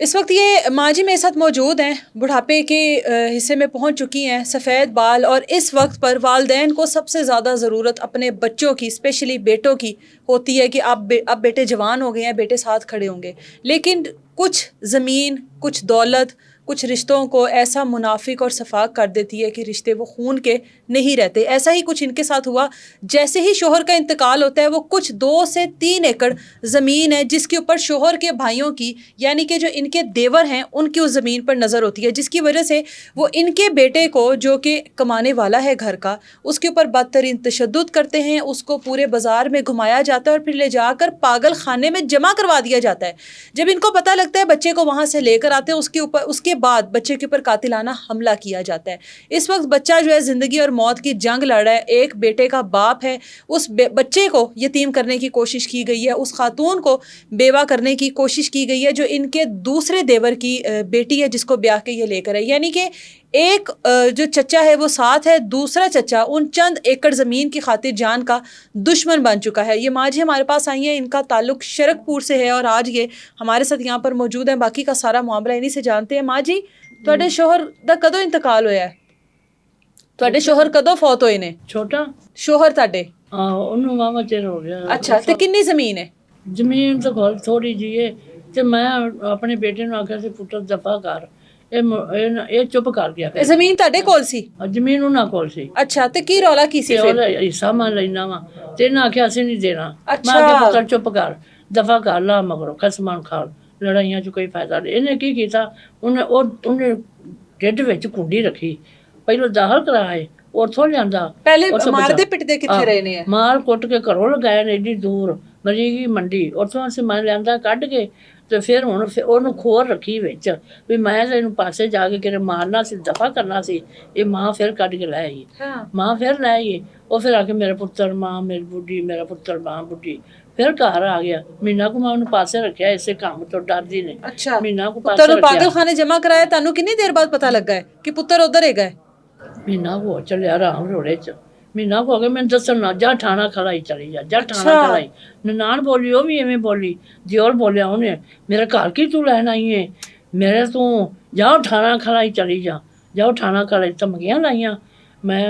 इस वक्त ये माँ जी मेरे साथ मौजूद हैं, बुढ़ापे के हिस्से में पहुँच चुकी हैं, सफ़ेद बाल, और इस वक्त पर वालदैन को सबसे ज़्यादा ज़रूरत अपने बच्चों की, स्पेशली बेटों की होती है कि अब बेटे जवान हो गए हैं, बेटे साथ खड़े होंगे। लेकिन कुछ ज़मीन, कुछ दौलत, कुछ रिश्तों को ऐसा मुनाफिक और शफाक कर देती है कि रिश्ते वो खून के नहीं रहते। ऐसा ही कुछ इनके साथ हुआ। जैसे ही शोहर का इंतकाल होता है, वो कुछ 2 से 3 एकड़ ज़मीन है जिसके ऊपर शोहर के भाइयों की, यानी कि जो इनके देवर हैं, उनकी उस ज़मीन पर नज़र होती है, जिसकी वजह से वो इनके बेटे को, जो कि कमाने वाला है घर का, उसके ऊपर बदतरीन तशद्दुद करते हैं। उसको पूरे बाज़ार में घुमाया जाता है और फिर ले जाकर पागल खाने में जमा करवा दिया जाता है। जब इनको पता लगता है, बच्चे को वहाँ से लेकर आते हैं, उसके बाद बच्चे के ऊपर कातिलाना हमला किया जाता है। इस वक्त बच्चा जो है ज़िंदगी और मौत की जंग लड़ रहा है। एक बेटे का बाप है, उस बच्चे को यतीम करने की कोशिश की गई है, उस खातून को बेवा करने की कोशिश की गई है जो इनके दूसरे देवर की बेटी है, जिसको ब्याह के ये लेकर है। यानी कि एक जो चचा है वो साथ है, दूसरा चचा उन चंद एकड़ ज़मीन की खातिर जान का दुश्मन बन चुका है। ये माँ जी हमारे पास आई हैं, इनका ताल्लुक शरकपुर से है और आज ये हमारे साथ यहाँ पर मौजूद हैं। बाकी का सारा मामला इन्हीं से जानते हैं। माँ जी, ਤੁਹਾਡੇ शोहर ਦਾ ਕਦੋਂ ਇੰਤਕਾਲ ਹੋਇਆ ਹੈ? ਤੁਹਾਡੇ शोहर ਕਦੋਂ ਫੌਤ ਹੋਏ ਨੇ? ਛੋਟਾ शोहर ਤੁਹਾਡੇ? ਉਹਨੂੰ ਵਾਵਾ ਚਿਰ ਹੋ ਗਿਆ। ਅੱਛਾ, ਤੇ ਕਿੰਨੀ ਜ਼ਮੀਨ ਹੈ? ਜ਼ਮੀਨ ਤਾਂ ਘਰ ਥੋੜੀ ਜੀ ਹੈ ਤੇ ਮੈਂ ਆਪਣੇ ਬੇਟੇ ਨੂੰ ਆਖਿਆ ਸੀ ਪੁੱਤਰ ਦਫਾ ਕਰ, ਇਹ ਚੁੱਪ ਕਰ ਗਿਆ। ਜ਼ਮੀਨ ਤੁਹਾਡੇ ਕੋਲ ਸੀ? ਜ਼ਮੀਨ ਉਹਨਾਂ ਕੋਲ ਸੀ। ਅੱਛਾ, ਤੇ ਕੀ ਰੌਲਾ ਕੀ ਸੀ ਫਿਰ? ਉਹਦਾ ਹਿੱਸਾ ਮੈਂ ਲੈਣਾ ਵਾ ਤੇ ਇਹਨਾਂ ਆਖਿਆ ਅਸੀਂ ਨਹੀਂ ਦੇਣਾ। ਮੈਂ ਆਖਿਆ ਪੁੱਤਰ ਚੁੱਪ ਕਰ, ਦਫਾ ਕਰ ਲਾ, ਮਗਰੋਂ ਖਸਮਾਂ ਖਾਲ, ਲੜਾਈਆਂ 'ਚ ਕੋਈ ਫਾਇਦਾ ਨਹੀਂ। ਇਹਨੇ ਕੀ ਕੀਤਾ, ਉਹਨੇ ਢਿੱਡ ਵਿੱਚ ਕੁੰਡੀ ਰੱਖੀ, ਪਹਿਲਾਂ ਦਾਖਲ ਕਰਾਏ, ਉੱਥੋਂ ਲਿਆਂਦਾ। ਪਹਿਲੇ ਮਾਰਦੇ ਪਿੱਟਦੇ ਕਿੱਥੇ ਰਹੇ ਨੇ? ਮਾਰ ਕੁੱਟ ਕੇ ਘਰੋਂ ਲਗਾਇਆ ਨੇ ਏਡੀ ਦੂਰ ਮਰੀਗੀ ਮੰਡੀ, ਉੱਥੋਂ ਅਸੀਂ ਮੈਂ ਲਿਆਂਦਾ ਕੱਢ ਕੇ ਤੇ ਫਿਰ ਹੁਣ ਉਹਨੂੰ ਖੋਰ ਰੱਖੀ ਵਿੱਚ ਵੀ ਮੈਂ ਤਾਂ ਇਹਨੂੰ ਪਾਸੇ ਜਾ ਕੇ ਕਿਤੇ ਮਾਰਨਾ ਸੀ, ਦਫਾ ਕਰਨਾ ਸੀ। ਇਹ ਮਾਂ ਫਿਰ ਕੱਢ ਕੇ ਲੈ ਆਈ, ਮਾਂ ਫਿਰ ਲੈ ਆਈ। ਉਹ ਫਿਰ ਆ ਕੇ ਮੇਰਾ ਪੁੱਤਰ ਮਾਂ ਮੇਰੀ ਬੁੱਢੀ, ਮੇਰਾ ਪੁੱਤਰ ਮਾਂ ਬੁੱਢੀ। ਫਿਰ ਘਰ ਆ ਗਿਆ। ਮਹੀਨਾ ਕੁ ਮੈਂ ਉਹਨੂੰ ਪਾਸੇ ਰੱਖਿਆ, ਇਸੇ ਕੰਮ ਤੋਂ ਡਰਦੀ ਨੇ। ਅੱਛਾ, ਮਹੀਨਾ ਕੁ ਪੁੱਤਰ ਨੂੰ ਪਾਗਲਖਾਨੇ ਜਮਾ ਕਰਾਇਆ। ਤੁਹਾਨੂੰ ਕਿੰਨੀ ਦੇਰ ਬਾਅਦ ਪਤਾ ਲੱਗਾ ਹੈ ਕਿ ਪੁੱਤਰ ਉਧਰ ਹੈਗਾ? ਮਹੀਨਾ ਹੋ ਚੱਲਿਆ ਆਰਾਮ ਰੋੜੇ 'ਚ। ਮਹੀਨਾ ਹੋ ਗਿਆ ਮੈਨੂੰ ਦੱਸਣ ਨਾ, ਜਾ ਠਾਣਾ ਖਲਾਈ ਚਲੀ ਜਾ, ਜਾ ਠਾਣਾ ਖਲਾਈ। ਨਨਾਣ ਬੋਲੀ, ਉਹ ਵੀ ਐਵੇਂ ਬੋਲੀ। ਦਿਓਰ ਬੋਲਿਆ ਉਹਨੇ, ਮੇਰਾ ਘਰ ਕੀ ਤੂੰ ਲੈਣ ਆਈ ਹੈ ਮੇਰੇ ਤੋਂ? ਜਾਓ ਠਾਣਾ ਖਲਾਈ ਚਲੀ ਜਾ, ਜਾਓ ਠਾਣਾ ਖਲਾਈ। ਧਮਕੀਆਂ ਲਾਈਆਂ। ਮੈਂ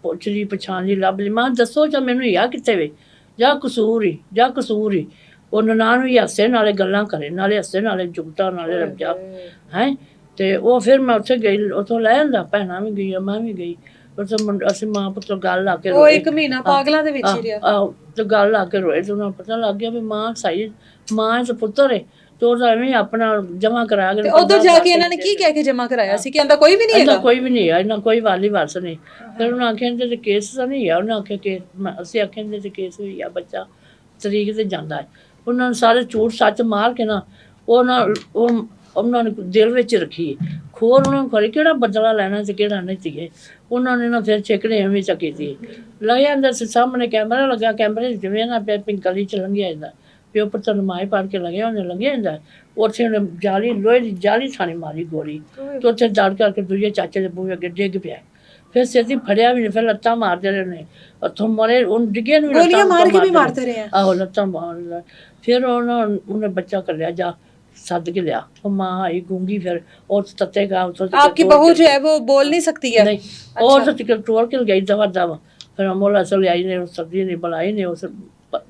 ਪੁੱਛ ਲਈ, ਪਛਾਣ ਲਈ, ਲੱਭ ਲਈ। ਮੈਂ ਦੱਸੋ ਜਾਂ ਮੈਨੂੰ ਯਾ ਕਿੱਥੇ ਵੇ, ਜਾਂ ਕਸੂਰ ਹੀ, ਜਾਂ ਕਸੂਰ ਹੀ। ਉਹ ਨਨਾਣ ਵੀ ਹਾਸੇ ਨਾਲੇ ਗੱਲਾਂ ਕਰੇ, ਨਾਲੇ ਹਾਸੇ ਨਾਲੇ ਜੁਗਤਾ ਨਾਲੇ ਰਮਜਾ ਹੈ। ਤੇ ਉਹ ਫਿਰ ਮੈਂ ਉੱਥੇ ਗਈ, ਉੱਥੋਂ ਲੈ ਆਂਦਾ। ਭੈਣਾਂ ਵੀ ਗਈਆਂ, ਮੈਂ ਵੀ ਗਈ। ਅਸੀਂ ਮਾਂ ਪੁੱਤ ਗੱਲ ਲਾ ਕੇ ਰੋਏ। 1 ਮਹੀਨਾ ਪਾਗਲਾਂ ਦੇ ਵਿੱਚ ਹੀ ਰਿਹਾ। ਆਹੋ, ਤੇ ਗੱਲ ਲਾ ਕੇ ਰੋਏ ਤੇ ਉਹਨਾਂ ਨੂੰ ਪਤਾ ਲੱਗ ਗਿਆ ਵੀ ਮਾਂ ਸਹੀ, ਮਾਂ ਤੇ ਪੁੱਤਰ ਹੈ। ਤੇ ਉਹ ਐਵੇਂ ਆਪਣਾ ਜਮਾ ਕਰਾ ਕੇ ਉਧਰ ਜਾ ਕੇ ਇਹਨਾਂ ਨੇ ਕੀ ਕਹਿ ਕੇ ਜਮਾ ਕਰਾਇਆ ਸੀ ਕਿ ਇਹਦਾ ਕੋਈ ਵੀ ਨਹੀਂ ਹੈਗਾ? ਕੋਈ ਵੀ ਨਹੀਂ ਹੈ, ਇਹਨਾਂ ਕੋਈ ਵਾਲੀ ਵਾਰਸ ਨਹੀਂ। ਫਿਰ ਉਹਨਾਂ ਆਖਿਆ ਇਹਦੇ ਤੇ ਕੇਸ ਤਾਂ ਨਹੀਂ ਹੈ। ਉਹਨੇ ਆਖਿਆ ਕੇਸ, ਅਸੀਂ ਆਖਿਆ ਇਹਦੇ ਤੇ ਕੇਸ ਹੋਈ ਆ, ਬੱਚਾ ਤਰੀਕ ਤੇ ਜਾਂਦਾ ਹੈ। ਉਹਨਾਂ ਨੂੰ ਸਾਰੇ ਝੂਠ ਸੱਚ ਮਾਰ ਕੇ ਨਾ ਉਹਨਾਂ ਨੇ ਦਿਲ ਵਿੱਚ ਰੱਖੀ ਖੋਰ। ਉਹਨਾਂ ਨੂੰ ਖਰੇ ਕਿਹੜਾ ਬਦਲਾ ਲੈਣਾ ਸੀ, ਕਿਹੜਾ ਨਹੀਂ ਸੀਗੇ। ਉਹਨਾਂ ਨੇ ਨਾ ਫਿਰ ਛੇਕੜੇ ਐਵੇਂ ਚੱਕੀ ਸੀ। ਲੱਗਿਆ ਅੰਦਰ ਸਾਹਮਣੇ ਕੈਮਰਾ ਲੱਗਾ, ਕੈਮਰੇ ਜਿਵੇਂ ਨਾ ਪਿੰਕਲੀ 'ਚ ਲੰਘਿਆ ਜਾਂਦਾ, ਪਿਓ ਪੁੱਤਰ ਨਮਾਏ ਪੜ ਕੇ ਲੱਗਿਆ, ਉਹਨੇ ਲੰਘਿਆ ਜਾਂਦਾ। ਉੱਥੇ ਉਹਨੇ ਜਾਲੀ, ਲੋਹੇ ਦੀ ਜਾਲੀ ਥਾਣੀ ਮਾਰੀ ਗੋਲੀ, ਤੇ ਉੱਥੇ ਦੜ ਕਰਕੇ ਦੂਜੇ ਚਾਚੇ ਦੇ ਬੂਹੇ ਅੱਗੇ ਡਿੱਗ ਪਿਆ। ਫਿਰ ਛੇਤੀ ਫੜਿਆ ਵੀ ਨਹੀਂ, ਫਿਰ ਲੱਤਾਂ ਮਾਰਦੇ ਰਹੇ ਉਹਨੇ, ਉੱਥੋਂ ਮਰੇ। ਉਹਨੂੰ ਡਿੱਗੇ ਨੂੰ ਗੋਲੀਆਂ ਮਾਰ ਕੇ ਵੀ ਮਾਰਦੇ ਰਹੇ। ਆਹੋ, ਲੱਤਾਂ ਮਾਰ। ਫਿਰ ਉਹਨੇ ਬੱਚਾ ਕਰ ਲਿਆ, ਜਾ सद के लिया। वो माँ आई गूंगी, फिर और तत्तेगा। आपकी बहू जो है वो बोल नहीं सकती है? नहीं। और तो तोड़ के गई दवा दवा। फिर मोला चल आई ने, सर्दी ने बुलाई ने, उस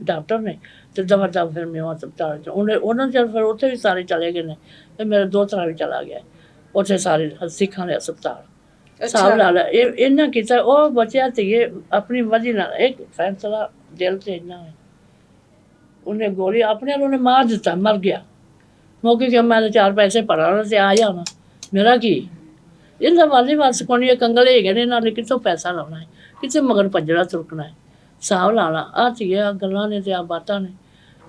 डॉक्टर ने, तो दवा दवा। फिर मैं अस्पताल उन्होंने चल, फिर उत्थे भी सारे चले गए ने। फिर मेरा दोतरा भी चला गया उत्थे, सारे सिखां दे अस्पताल। साहब ला इन्ना किया वो बचिया ते ये अपनी वजह नाल एक फैसला दिल से इन्ना है। उन्हें गोली अपने उन्हें मार दिता, मर गया मौके कि मैं 4 पैसे पढ़ाना से आ जाना। मेरा की इन्ना वाली वास कोनी कंगल है ने, नाले कितों पैसा लाना है, कितने मगर भजड़ा तुरकना है, हिसाब लाना। आ चीज़ आ गल्लां ने ते आ बातां ने।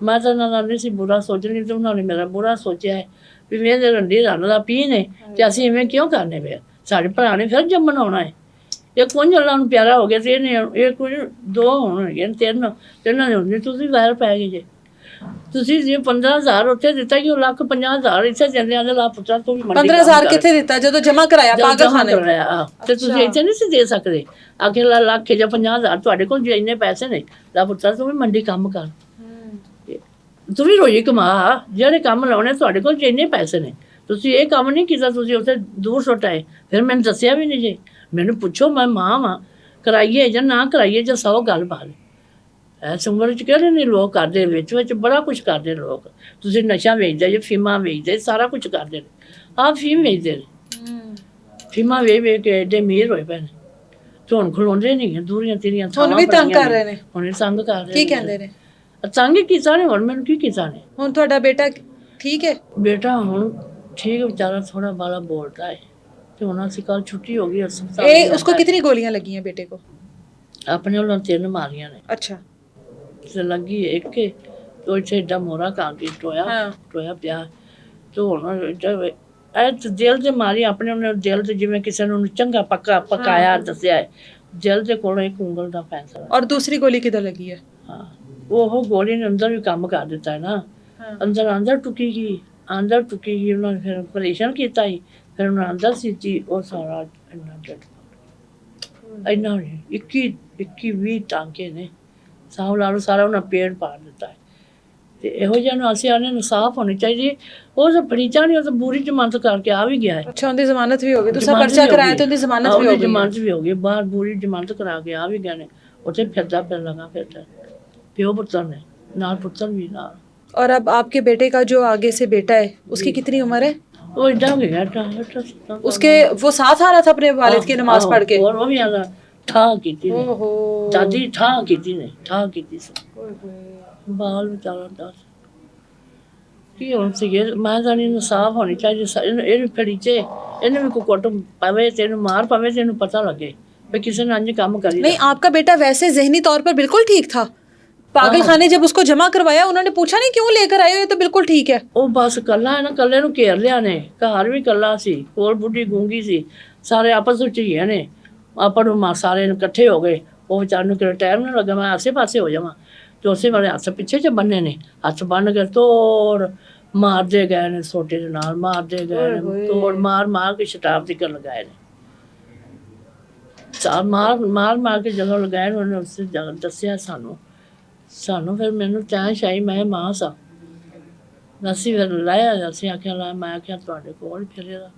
मैं तो इन्होंने नहीं सी बुरा सोचनी, तो उन्होंने मेरा बुरा सोचा है भी मेरे रंडी रन का पी ने, तो असीं इवें क्यों करने पे? साढ़े भरा ने फिर जम्मन आना है। एक कुंज अल्लाह नूं प्यारा हो गया, ये कुछ 2 होणगे, 3 ने होने। तुसीं वैर पै गए जे, ਤੁਸੀਂ ਜੇ 15,000 ਉੱਥੇ ਦਿੱਤਾ ਕਿ 1,50,000 ਇੱਥੇ ਚੱਲਿਆ ਦੇ ਲਾ ਪੁੱਤਰ ਤੂੰ ਵੀ 15,000 ਕਿੱਥੇ ਦਿੱਤਾ ਜਦੋਂ ਜਮਾ ਕਰਾਇਆ ਪਾਗਲਖਾਨੇ ਤੇ ਤੁਸੀਂ ਇੱਥੇ ਨਹੀਂ ਸੀ ਦੇ ਸਕਦੇ। ਆਖੇ ਲੱਖ ਜਾਂ 50,000 ਤੁਹਾਡੇ ਕੋਲ ਜੇ ਇੰਨੇ ਪੈਸੇ ਨੇ, ਲਾ ਪੁੱਤਰ ਤੂੰ ਵੀ ਮੰਡੀ ਕੰਮ ਕਰ, ਤੂੰ ਵੀ ਰੋਜੀ ਕਮਾ, ਜਿਹੜੇ ਕੰਮ ਲਾਉਣੇ ਤੁਹਾਡੇ ਕੋਲ ਜੇ ਇੰਨੇ ਪੈਸੇ ਨੇ ਤੁਸੀਂ ਇਹ ਕੰਮ ਨਹੀਂ ਕੀਤਾ, ਤੁਸੀਂ ਉੱਥੇ ਦੂਰ ਸੁੱਟਾਏ, ਫਿਰ ਮੈਨੂੰ ਦੱਸਿਆ ਵੀ ਨਹੀਂ ਜੀ। ਮੈਨੂੰ ਪੁੱਛੋ, ਮੈਂ ਮਾਂ ਵਾਂ, ਕਰਾਈਏ ਜਾਂ ਨਾ ਕਰਾਈਏ ਜਾਂ 100 ਗੱਲ ਬਾਤ। ਇਸ ਉਮਰ 'ਚ ਕਿਹੜੇ ਨਹੀਂ ਲੋਕ ਕਰਦੇ, ਵਿੱਚ ਬੜਾ ਕੁਛ ਕਰਦੇ ਲੋਕ। ਤੁਸੀਂ ਨਸ਼ਾ ਵੇਚਦੇ ਜੇ, ਫੀਮਾਂ ਵੇਚਦੇ, ਸਾਰਾ ਕੁਛ ਕਰਦੇ ਨੇ। ਆਹ ਫੀਮ ਵੇਚਦੇ ਨੇ, ਫੀਮਾਂ ਵੇਚ ਕੇ ਐਡੇ ਅਮੀਰ ਹੋਏ ਪਏ ਨੇ। ਤੇ ਹੁਣ ਖਲੋਂਦੇ ਨਹੀਂ, ਦੂਰੀਆਂ ਤੀਰੀਆਂ ਹੁਣ ਵੀ ਤੰਗ ਕਰ ਰਹੇ ਨੇ, ਹੁਣ ਤੰਗ ਕਰ ਰਹੇ। ਕੀ ਕਹਿੰਦੇ ਨੇ? ਤੰਗ ਹੀ ਕੀਤਾ ਨੇ, ਹੁਣ ਮੈਨੂੰ ਕੀ ਕੀਤਾ ਨੇ। ਹੁਣ ਤੁਹਾਡਾ ਬੇਟਾ ਠੀਕ ਹੈ? ਬੇਟਾ ਹੁਣ ठीक है, बेचारा थोड़ा बाला बोलता है। तो होना सी कल छुट्टी हो गई अस्पताल। उसको कितनी गोलियां लगी हैं बेटे को? अपने वालों 3 मारियां ने। अच्छा। तो लगी एक के तो इसे एडा मोरा कर के टोया, टोया पिया। तो हुण दिल से मारी, अपने उन्हें दिल से जिवें किसी ने चंगा पक्का पकाया दसिया है, दिल के कोल एक उंगल का फैसला। और दूसरी गोली किधर लगी है? हाँ, वो गोली ने अंदर भी काम कर दिता है ना। अंदर टुकी गई, अंदर टुकी गई। उन्होंने फिर ऑपरेशन किया ही, फिर उन्होंने अंदर सीची, वो सारा इन्ना डेड इन्ना 21-20 टांके ने साहब ला लो, सारा उन्हें पेड़ पाड़ दिता है। तो इहो जिहा असीं आने इंसाफ होनी चाहिए। वो तो फरीचा नहीं, वो तो पूरी जमानत करके आ भी गया है। अच्छा, उनकी जमानत भी हो गई? दूसरा पर्चा कराया तो उनकी जमानत भी हो गई? जमानत भी हो गई, बाहर पूरी जमानत करा के आ भी गए ने। उत्थे फिरदा फिर लगा, फिर प्यो पुत्र ने नाल, पुत्र भी नाल। और अब आपके बेटे का जो आगे से बेटा है, उसकी कितनी उम्र है? वो इधर गया, उसके वो साथ आ रहा था अपने वालिद की नमाज पढ़ के? और वो भी आला ठा कीती ने, दादी ठा कीती ने, ठा कीती से बाल बेचारा दस की हुण सीगे। मैं तो इंसाफ होनी चाहिए। इन्हें फड़ीचे, इन्हें भी कोई कुट पवे, तेन मार पवे, तेन पता लगे भाई किसी ने अंज काम करी। नहीं, आपका बेटा वैसे जहनी तौर पर बिल्कुल ठीक था। पागल खाने जब उसको जमा करवाया, उन्होंने पूछा नहीं क्यों लेकर आए हो, ये तो बिल्कुल ठीक है। वो बस कला है ना, कले नूं घेर लिया ने। घर भी कला सी, कोल बुढ़ी गूंगी सी, सारे आपस विच ही ने। अपन मां सारे इकट्ठे हो गए। वो बेचारे नूं किहड़ा टाइम ना लगा, मैं आसे पासे हो जावां। तो उसे वाले हथ पिछे च बन्ने ने, हथ बन के तोड़ मारते गए ने, सोटे दे नाल मारते गए ने, तोड़ मार के शटाब तिकर लगाए ने। मार के जदों लगाए उन्होंने उससे दसिया सानू फिर मैनू तैं शाही, मैं मां सा। असीं फिर लाया, असीं आख्या ला, मैं आख्या तुहाडे कोल फिरे दा,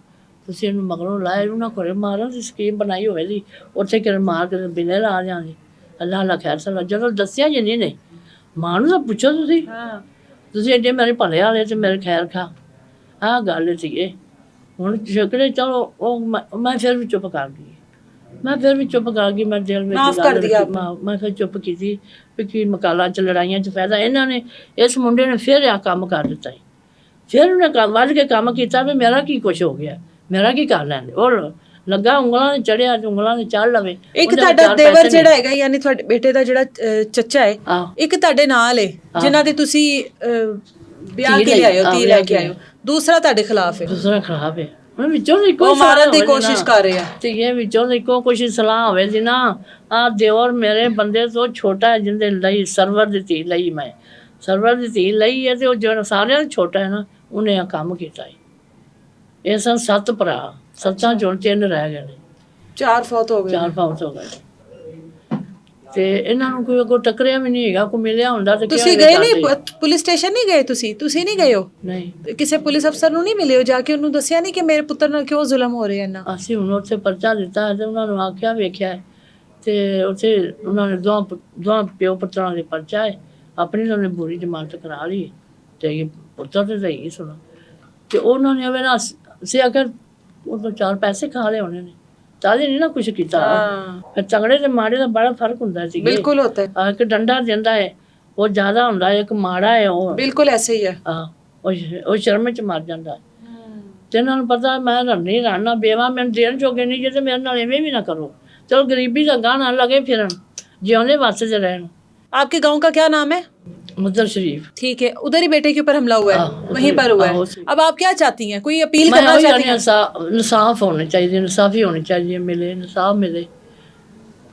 तुसीं इहनूं मगरों लाया, इहनूं ना घरे मारन दी स्कीम बनाई होवे दी, उत्थे किरे मार के बिने ला जांगे। अल्लाह अल्लाह खैर सला। जदों दसिया जिन्नी ने, मां नूं तां पुछो तुसीं, तुसीं एडे मेरे भले वाले ते मेरे खैर खा। आह गल सीगे। हुण शकड़े चलो मैं फिर भी चुप कर गई। मैं फिर भी चुप कर गई। मैं दिल में मैं फिर चुप की थी कि मकाला च लड़ाइयां च फायदा। इन्हों ने इस मुंडे ने फिर आ काम कर दिता है। फिर उन्हें वज के काम किया भी मेरा की कुछ हो गया, मेरा की कर लैंदे। और लगा उंगलों ने चढ़िया, उंगलों ने चढ़ लवे। एक ਤੁਹਾਡਾ ਦੇਵਰ ਜਿਹੜਾ ਹੈਗਾ, ਯਾਨੀ ਤੁਹਾਡੇ ਬੇਟੇ ਦਾ ਜਿਹੜਾ ਚੱਚਾ ਹੈ, ਇੱਕ ਤੁਹਾਡੇ ਨਾਲ ਹੈ ਜਿਨ੍ਹਾਂ ਦੇ ਤੁਸੀਂ ਵਿਆਹ ਕੇ ਲਿਆਏ ਹੋ, ਧੀ ਲੈ ਕੇ ਆਏ ਹੋ। ਦੂਸਰਾ ਤੁਹਾਡੇ ਖਿਲਾਫ ਹੈ? ਦੂਸਰਾ ਖਿਲਾਫ ਹੈ। ਉਹ ਮਾਰਨ ਦੀ ਕੋਸ਼ਿਸ਼ ਕਰ ਰਹੇ ਆ। ਤੇ ਇਹ ਵਿੱਚੋਂ ਇੱਕੋ ਕੁਛ ਸਲਾਹ ਹੋਵੇ ਸੀ ਨਾ, ਆ ਦਿਓਰ ਮੇਰੇ ਬੰਦੇ ਤੋਂ ਛੋਟਾ, ਜਿੰਦੇ ਲਈ ਸਰਵਰ ਦੀ ਧੀ ਲਈ, ਮੈਂ ਸਰਵਰ ਦੀ ਧੀ ਲਈ ਹੈ। ਤੇ ਉਹ ਜਿਹੜਾ ਸਾਰਿਆਂ ਤੋਂ ਛੋਟਾ ਹੈ ਨਾ, ਉਹਨੇ ਆ ਕੰਮ ਕੀਤਾ ਹੈ। ਇਹ ਸਨ 7 ਭਰਾ, 7 ਚੋਂ 3 ਰਹਿ ਗਏ ਨੇ। 4 ਫੌਤ ਹੋ ਗਏ। 4 ਫੌਤ ਹੋ ਗਏ। ਤੇ ਇਹਨਾਂ ਨੂੰ ਕੋਈ ਅੱਗੋਂ ਟੱਕਰਿਆ ਵੀ ਨਹੀਂ ਹੈਗਾ, ਕੋਈ ਮਿਲਿਆ ਹੁੰਦਾ ਤੇ ਤੁਸੀਂ ਗਏ ਨਹੀਂ ਪੁਲਿਸ ਸਟੇਸ਼ਨ? ਨਹੀਂ ਗਏ ਤੁਸੀਂ ਨਹੀਂ ਗਏ ਹੋ? ਨਹੀਂ। ਕਿਸੇ ਪੁਲਿਸ ਅਫਸਰ ਨੂੰ ਨਹੀਂ ਮਿਲੇ ਹੋ ਜਾ ਕੇ? ਉਹਨੂੰ ਦੱਸਿਆ ਨਹੀਂ ਕਿ ਮੇਰੇ ਪੁੱਤਰ ਨਾਲ ਕਿਉਂ ਜ਼ੁਲਮ ਹੋ ਰਿਹਾ ਇੰਨਾ? ਅਸੀਂ ਹੁਣ ਉੱਥੇ ਪਰਚਾ ਦਿੱਤਾ ਹੈ ਤੇ ਉਹਨਾਂ ਨੂੰ ਆਖਿਆ ਵੇਖਿਆ ਤੇ ਉੱਥੇ ਉਹਨਾਂ ਨੇ ਦੋਵਾਂ ਪਿਓ ਪੁੱਤਰਾਂ ਦੇ ਪਰਚਾ ਹੈ। ਆਪਣੀ ਉਹਨਾਂ ਨੇ ਬੁਰੀ ਜ਼ਮਾਨਤ ਕਰਾ ਲਈ ਤੇ ਪੁੱਤਰ ਤੇ ਸਹੀ ਸੁਣਾ। ਤੇ ਉਹਨਾਂ ਨੇ ਨਾ ਅਸੀਂ ਆਖਿਆ ਉਹ ਤੋਂ 4 ਪੈਸੇ ਖਾ ਲਏ ਉਹਨੇ ਨੇ, ਤਾਲੇ ਨਹੀਂ ਨਾ ਕੁਛ ਕੀਤਾ। ਫਿਰ ਤਗੜੇ ਤੇ ਮਾੜੇ ਦਾ ਬੜਾ ਫਰਕ ਹੁੰਦਾ ਸੀ। ਬਿਲਕੁਲ ਹੁੰਦਾ ਹੈ। ਇੱਕ ਡੰਡਾ ਦਿੰਦਾ ਹੈ ਉਹ ਜ਼ਿਆਦਾ ਹੁੰਦਾ ਹੈ, ਇੱਕ ਮਾੜਾ ਹੈ ਉਹ ਬਿਲਕੁਲ ਐਸੇ ਹੀ ਹੈ। ਉਹ ਸ਼ਰਮ ਚ ਮਰ ਜਾਂਦਾ। ਤੇ ਇਹਨਾਂ ਨੂੰ ਪਤਾ ਮੈਂ ਨਹੀਂ ਰਹਿਣਾ, ਬੇਵਾ ਮੈਨੂੰ ਦੇਣ ਜੋਗੇ ਨਹੀਂ, ਜੇ ਤੇ ਮੇਰੇ ਨਾਲ ਐਵੇਂ ਵੀ ਨਾ ਕਰੋ। ਚਲੋ ਗਰੀਬੀ ਦਾ ਗਾਣਾ ਲੱਗੇ ਫਿਰਨ, ਜਿਉਂਦੇ ਵਾਸਤੇ ਚ ਰਹਿਣ। आपके गांव का क्या नाम है? मदर शरीफ। ठीक है, उधर ही बेटे के ऊपर हमला हुआ है, वहीं पर हुआ है। अब आप क्या चाहती हैं? कोई अपील करना चाहती हैं? इंसाफ होने चाहिए, इंसाफी होनी चाहिए, मिले इंसाफ मिले।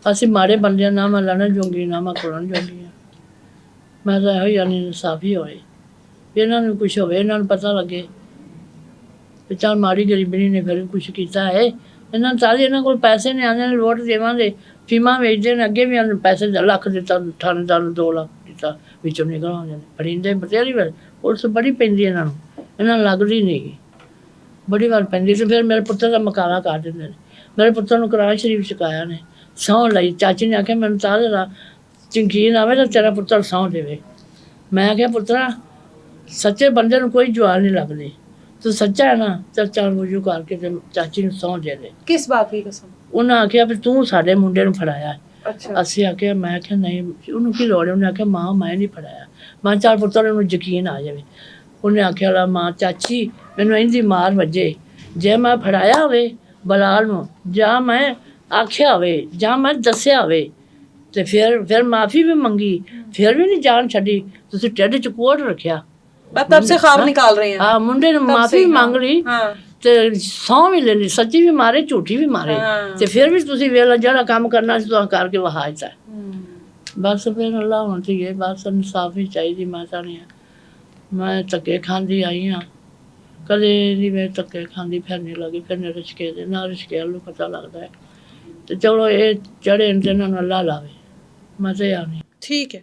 ਅਸੀਂ ਮਾੜੇ ਬੰਦਿਆਂ ਨਾ ਮੈਂ ਲੜਨ ਜੋਗੀ, ਨਾ ਮੈਂ ਕੁੜਨ ਜੋਗੀ ਹਾਂ। ਮੈਂ ਤਾਂ ਇਹੋ ਹੀ ਜਾਣੀ ਇੰਸਾਫੀ ਹੋਏ, ਇਹਨਾਂ ਨੂੰ ਕੁਛ ਹੋਵੇ, ਇਹਨਾਂ ਨੂੰ ਪਤਾ ਲੱਗੇ ਵੀ ਚੱਲ ਮਾੜੀ ਗਰੀਬਣੀ ਨੇ ਫਿਰ ਕੁਛ ਕੀਤਾ ਹੈ। ਇਹਨਾਂ ਨੂੰ ਸਾਰੇ ਇਹਨਾਂ ਕੋਲ ਪੈਸੇ ਨੇ, ਆਉਂਦੇ ਨੇ ਵੋਟ ਦੇਵਾਂਗੇ, ਫੀਮਾਂ ਵੇਚਦੇ ਨੇ। ਅੱਗੇ ਵੀ ਪੈਸੇ ਲੱਖ ਦਿੱਤਾ, ਥਾਣੇਦਾਰ ਨੂੰ 2 ਲੱਖ ਦਿੱਤਾ, ਵਿੱਚੋਂ ਨਿਕਲ ਆਉਂਦੇ ਨੇ। ਫੜੀਂਦੇ ਬਥੇਰੀ ਵਾਰ ਪੁਲਿਸ ਬੜੀ ਪੈਂਦੀ ਇਹਨਾਂ ਨੂੰ, ਇਹਨਾਂ ਨੂੰ ਲੱਗਦੀ ਨਹੀਂ ਗੀ। ਬੜੀ ਵਾਰ ਪੈਂਦੀ ਤੇ ਫਿਰ ਮੇਰੇ ਪੁੱਤਰ ਦਾ ਮਕਾਲਾ ਕਰ ਦਿੰਦੇ ਨੇ। ਮੇਰੇ ਪੁੱਤਰ ਨੂੰ ਕੁਰਾਨ ਸ਼ਰੀਫ ਸਿਖਾਇਆ ਨੇ, ਸਹੁੰ ਲਈ। ਚਾਚੀ ਨੇ ਆਖਿਆ ਮੈਨੂੰ ਤਾਂ ਯਕੀਨ ਆਵੇ ਤਾਂ ਤੇਰਾ ਪੁੱਤਰ ਸਹੁੰ ਦੇਵੇ। ਮੈਂ ਕਿਹਾ ਪੁੱਤਰਾ ਸੱਚੇ ਬੰਦੇ ਨੂੰ ਕੋਈ ਜਵਾਨ ਨਹੀਂ ਲੱਗਦੀ, ਤੂੰ ਸੱਚਾ ਹੈ ਨਾ ਤਾਂ ਚੱਲ ਵੁਜੂ ਕਰਕੇ ਤੇ ਚਾਚੀ ਨੂੰ ਸਹੁੰ ਦੇ ਦੇ। किस बात की कसम? ਉਹਨਾਂ ਆਖਿਆ ਵੀ ਤੂੰ ਸਾਡੇ ਮੁੰਡੇ ਨੂੰ ਫੜਾਇਆ। अच्छा ਅਸੀਂ ਆਖਿਆ, ਮੈਂ ਆਖਿਆ ਨਹੀਂ ਉਹਨੂੰ ਕੀ ਲੋੜ ਹੈ। ਉਹਨੇ ਆਖਿਆ ਮਾਂ ਮੈਂ ਨਹੀਂ ਫੜਾਇਆ। ਮੈਂ ਕਿਹਾ ਚੱਲ ਪੁੱਤਰ ਉਹਨੂੰ ਯਕੀਨ ਆ ਜਾਵੇ। ਉਹਨੇ ਆਖਿਆ ਲਾ ਮਾਂ ਚਾਚੀ ਮੈਨੂੰ ਇੰਦੀ ਮਾਰ ਵੱਜੇ, ਜੇ ਮੈਂ ਫੜਾਇਆ ਹੋਵੇ ਬਲਾਲ ਨੂੰ, ਜਾਂ ਮੈਂ ਆਖਿਆ ਹੋਵੇ ਜਾਂ ਮੈਂ ਦੱਸਿਆ ਹੋਵੇ ਤੇ ਫਿਰ ਮਾਫੀ ਵੀ ਮੰਗੀ, ਫਿਰ ਵੀ ਨਹੀਂ ਜਾਨ ਛੱਡੀ। ਤੁਸੀਂ ਢਿੱਡ 'ਚ ਕੋਟ ਰੱਖਿਆ। आप तब से ख्वाब निकाल रहे हैं? ਹਾਂ ਮੁੰਡੇ ਨੂੰ ਮਾਫੀ ਵੀ ਮੰਗ ਲਈ हाँ ਤੇ ਸਹੁੰ ਵੀ ਲੈ ਲਈ, ਸੱਚੀ ਵੀ ਮਾਰੇ ਝੂਠੀ ਵੀ ਮਾਰੇ ਤੇ ਫਿਰ ਵੀ ਤੁਸੀਂ ਵੇਲਾ ਜਿਹੜਾ ਕੰਮ ਕਰਨਾ ਸੀ ਤੁਸੀਂ ਕਰਕੇ ਵਹਾ ਦਿੱਤਾ। ਬਸ ਫਿਰ ਅੱਲਾ ਹੁਣ ਧੀਏ ਬਸ ਇਨਸਾਫ ਹੀ ਚਾਹੀਦੀ। ਮੈਂ ਤਾਂ ਨਹੀਂ ਮੈਂ ਧੱਕੇ ਖਾਂਦੀ ਆਈ ਹਾਂ, ਕਦੇ ਨਹੀਂ ਮੈਂ ਧੱਕੇ ਖਾਂਦੀ ਫਿਰਨੀ ਲੱਗੀ। ਫਿਰ ਰਿਸ਼ਕੇ ਦੇ ਨਾ ਰਿਸ਼ਕੇ ਨੂੰ ਪਤਾ ਲੱਗਦਾ ਹੈ ਤੇ ਚਲੋ ਇਹ ਚੜੇ ਇਹਨਾਂ ਨੂੰ ਅੱਲਾ ਲਾਵੇ, ਮਜ਼ੇ ਆਉਣੇ। ठीक है।